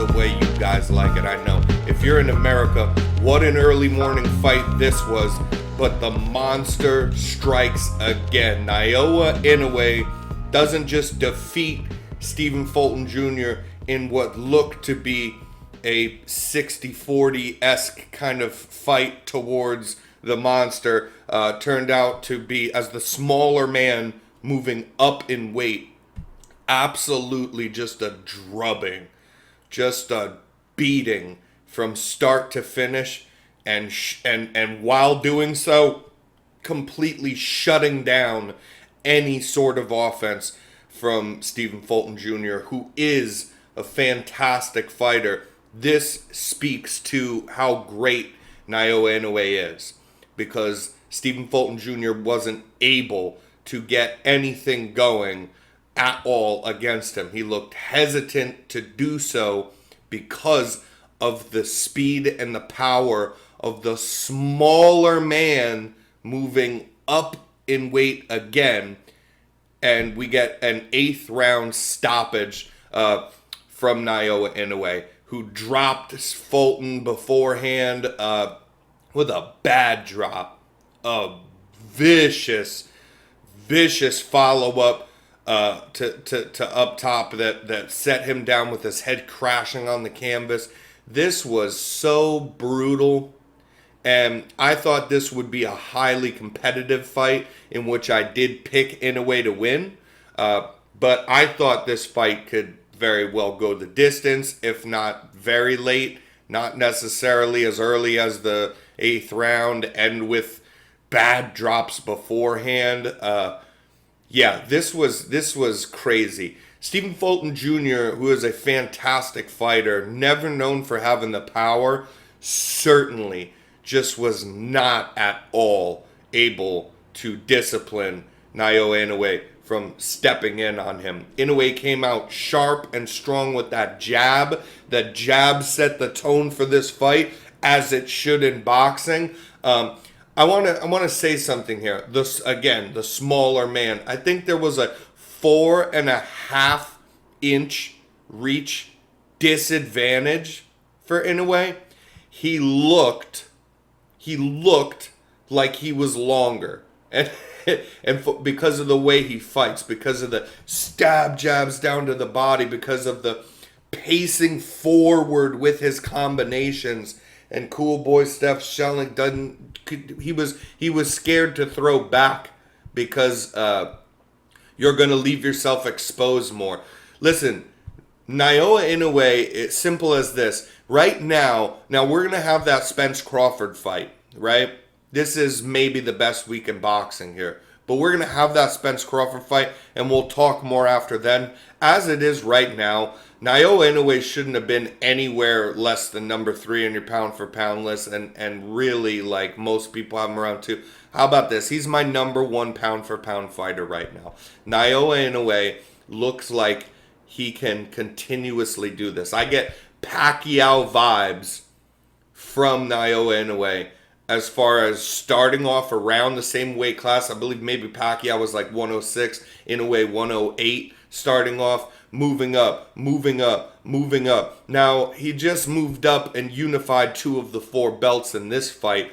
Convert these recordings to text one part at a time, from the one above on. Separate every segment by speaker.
Speaker 1: the way you guys like it, I know. If you're in America, what an early morning fight this was. But the monster strikes again. Naoya Inoue doesn't just defeat Stephen Fulton Jr. in what looked to be a 60-40-esque kind of fight towards the monster. Turned out to be, as the smaller man moving up in weight, absolutely just a drubbing, just a beating from start to finish, and while doing so, completely shutting down any sort of offense from Stephen Fulton Jr., who is a fantastic fighter. This speaks to how great Naoya Inoue is, because Stephen Fulton Jr. wasn't able to get anything going at all against him. He looked hesitant to do so because of the speed and the power of the smaller man moving up in weight again. And we get an 8th round stoppage from Naoya Inoue, who dropped Fulton beforehand with a bad drop. A vicious follow-up to up top that set him down with his head crashing on the canvas. This was so brutal, and I thought this would be a highly competitive fight in which I did pick Inoue to win, but I thought this fight could very well go the distance, if not very late, not necessarily as early as the 8th round, and with bad drops beforehand. Yeah, this was crazy. Stephen Fulton Jr., who is a fantastic fighter, never known for having the power, certainly just was not at all able to discipline Naoya Inoue from stepping in on him. Inoue came out sharp and strong with that jab. That jab set the tone for this fight, as it should in boxing. I want to say something here. This again, the smaller man. I think there was a 4.5 inch reach disadvantage for Inoue. He looked like he was longer, and because of the way he fights, because of the stab jabs down to the body, because of the pacing forward with his combinations. And Cool Boy Steph Schelling he was scared to throw back because you're going to leave yourself exposed more. Listen, Naoya Inoue, it's simple as this. Right now we're going to have that Spence Crawford fight, right? This is maybe the best week in boxing here. But we're going to have that Spence Crawford fight, and we'll talk more after then. As it is right now, Naoya Inoue shouldn't have been anywhere less than number 3 on your pound-for-pound list, and really, like, most people have him around 2. How about this? He's my number 1 pound-for-pound fighter right now. Naoya Inoue looks like he can continuously do this. I get Pacquiao vibes from Naoya Inoue as far as starting off around the same weight class. I believe maybe Pacquiao was like 106, Inoue 108, starting off, moving up. Now, he just moved up and unified 2 of the 4 belts in this fight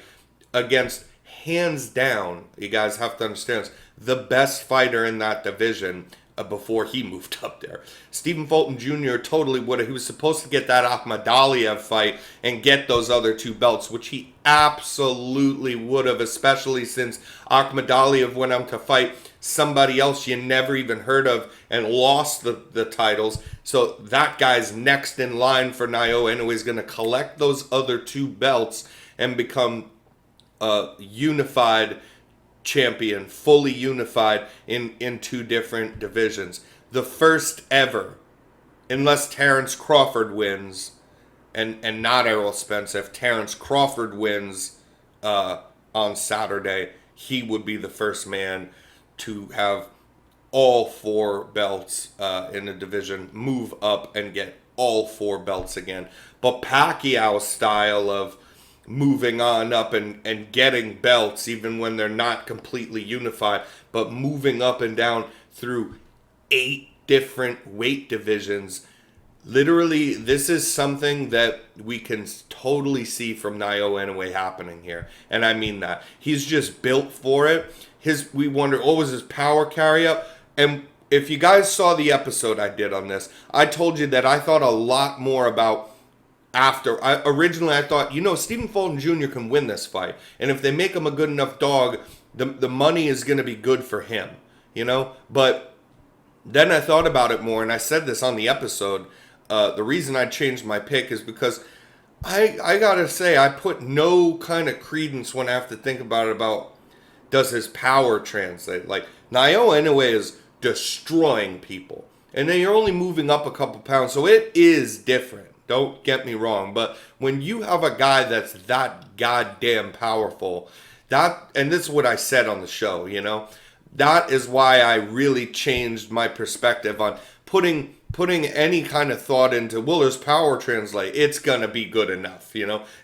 Speaker 1: against, hands down, you guys have to understand this, the best fighter in that division before he moved up there. Stephen Fulton Jr. totally would have. He was supposed to get that Akhmadaliev fight and get those other 2 belts, which he absolutely would have, especially since Akhmadaliev went on to fight somebody else you never even heard of and lost the titles. So that guy's next in line for Naoya Inoue is going to collect those other 2 belts and become a unified champion, fully unified in 2 different divisions. The first ever, unless Terence Crawford wins, and not Errol Spence. If Terence Crawford wins on Saturday, he would be the first man to have all 4 belts in a division, move up and get all 4 belts again. But Pacquiao's style of moving on up and getting belts even when they're not completely unified, but moving up and down through 8 different weight divisions, Literally, this is something that we can totally see from Naoya Inoue happening here. And I mean that. He's just built for it. We wonder, what was his power carry up? And if you guys saw the episode I did on this, I told you that I thought a lot more about originally I thought, Stephen Fulton Jr. can win this fight. And if they make him a good enough dog, the money is going to be good for him, But then I thought about it more, and I said this on the episode. The reason I changed my pick is because I gotta say, I put no kind of credence when I have to think about does his power translate. Like, Naoya Inoue is destroying people. And then you're only moving up a couple pounds, so it is different. Don't get me wrong. But when you have a guy that's that goddamn powerful, and this is what I said on the show, that is why I really changed my perspective on putting any kind of thought into, will his power translate? It's going to be good enough,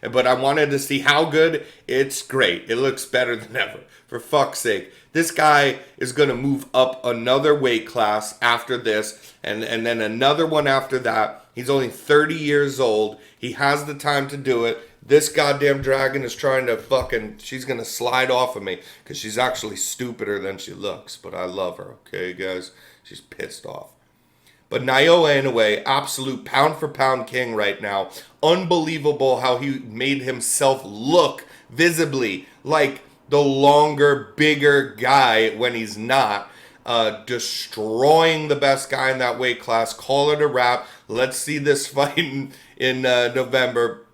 Speaker 1: But I wanted to see how good. It's great. It looks better than ever. For fuck's sake. This guy is going to move up another weight class after this, and then another one after that. He's only 30 years old. He has the time to do it. This goddamn dragon is trying to she's going to slide off of me because she's actually stupider than she looks. But I love her, okay, guys? She's pissed off. But Naoya Inoue, absolute pound-for-pound king right now. Unbelievable how he made himself look visibly like the longer, bigger guy when he's not. Destroying the best guy in that weight class. Call it a wrap. Let's see this fight in November.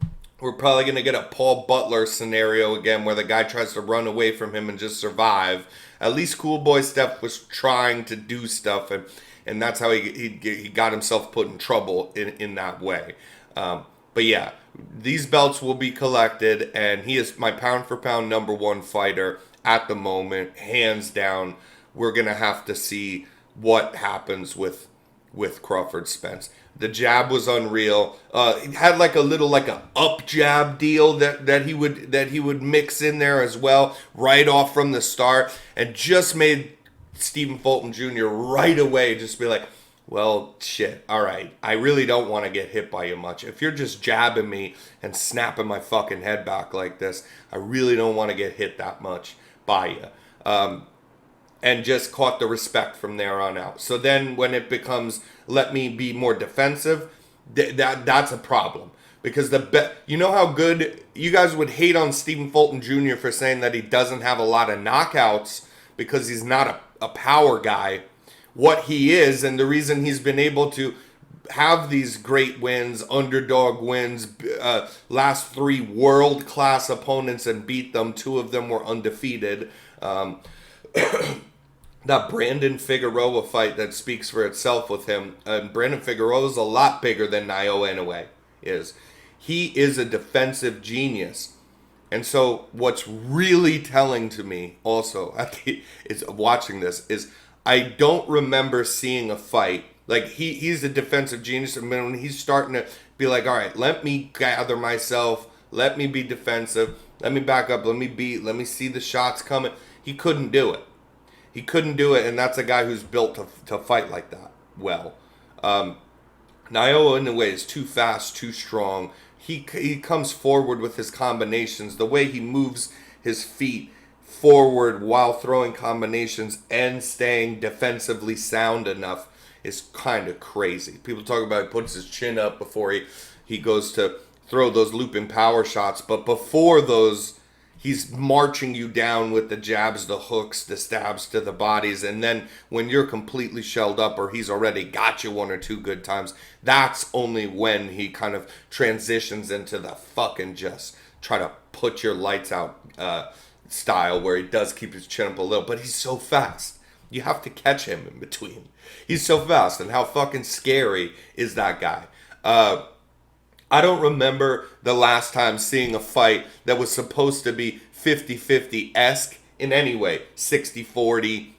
Speaker 1: We're probably going to get a Paul Butler scenario again where the guy tries to run away from him and just survive. At least Cool Boy Steph was trying to do stuff, and that's how he got himself put in trouble in that way. But yeah, these belts will be collected, and he is my pound-for-pound number one fighter at the moment, hands down. We're going to have to see what happens with Crawford Spence. The jab was unreal. He had like a up jab deal that he would mix in there as well, right off from the start, and just made Stephen Fulton Jr. right away just be like, well, shit, all right, I really don't want to get hit by you much. If you're just jabbing me and snapping my fucking head back like this, I really don't want to get hit that much by you. And just caught the respect from there on out. So then when it becomes, let me be more defensive, that's a problem. Because you know how good, you guys would hate on Stephen Fulton Jr. for saying that he doesn't have a lot of knockouts because he's not a power guy. What he is, and the reason he's been able to have these great wins, underdog wins, last 3 world-class opponents and beat them. 2 of them were undefeated. That Brandon Figueroa fight that speaks for itself with him. Brandon Figueroa is a lot bigger than Naoya Inoue is. He is a defensive genius. And so what's really telling to me also is watching this is I don't remember seeing a fight. Like he's a defensive genius. And when he's starting to be like, all right, let me gather myself. Let me be defensive. Let me back up. Let me see the shots coming. He couldn't do it. He couldn't do it, and that's a guy who's built to fight like that well. Naoya Inoue is too fast, too strong. He comes forward with his combinations. The way he moves his feet forward while throwing combinations and staying defensively sound enough is kind of crazy. People talk about he puts his chin up before he goes to throw those looping power shots, but before those, he's marching you down with the jabs, the hooks, the stabs to the bodies. And then when you're completely shelled up or he's already got you 1 or 2 good times, that's only when he kind of transitions into the fucking just try to put your lights out style where he does keep his chin up a little. But he's so fast. You have to catch him in between. He's so fast. And how fucking scary is that guy? I don't remember the last time seeing a fight that was supposed to be 50-50-esque in any way. 60-40,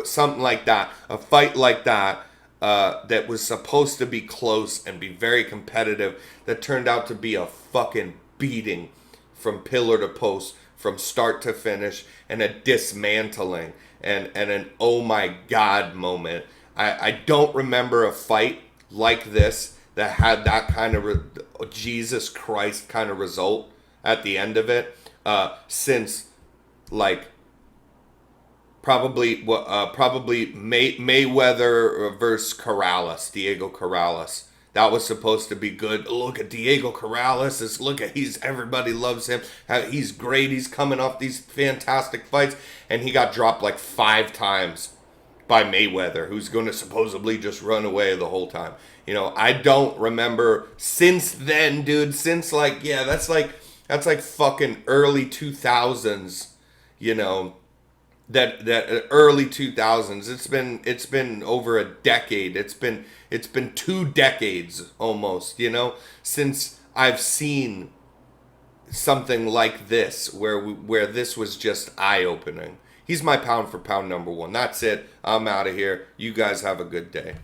Speaker 1: something like that. A fight like that that was supposed to be close and be very competitive that turned out to be a fucking beating from pillar to post, from start to finish, and a dismantling and an oh my God moment. I don't remember a fight like this that had that kind of Jesus Christ kind of result at the end of it since like probably Mayweather versus Diego Corrales. That was supposed to be good. Look at Diego Corrales. Everybody loves him. He's great. He's coming off these fantastic fights, and he got dropped like 5 times by Mayweather, who's going to supposedly just run away the whole time. I don't remember since then, dude. Since that's like fucking early 2000s. That early 2000s. It's been over a decade. It's been 2 decades almost, since I've seen something like this where this was just eye-opening. He's my pound for pound number 1. That's it. I'm out of here. You guys have a good day.